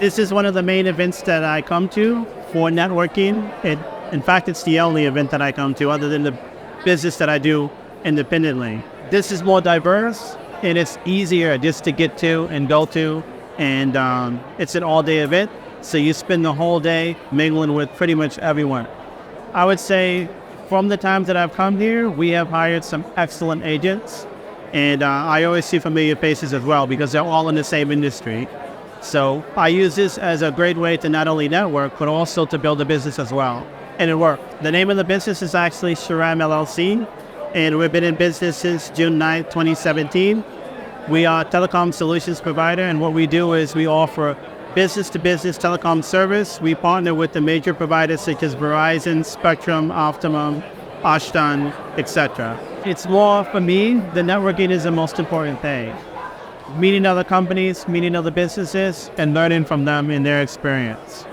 This is one of the main events that I come to for networking. In fact, it's the only event that I come to other than the business that I do independently. This is more diverse and it's easier just to get to and go to. And it's an all-day event, so you spend the whole day mingling with pretty much everyone. I would say from the times that I've come here, we have hired some excellent agents. And I always see familiar faces as well because they're all in the same industry. So I use this as a great way to not only network, but also to build a business as well. And it worked. The name of the business is actually Shiwram LLC, and we've been in business since June 9th, 2017. We are a telecom solutions provider, and what we do is we offer business-to-business telecom service. We partner with the major providers such as Verizon, Spectrum, Optimum, Ashton, etc. It's more, for me, the networking is the most important thing. Meeting other companies, meeting other businesses, and learning from them in their experience.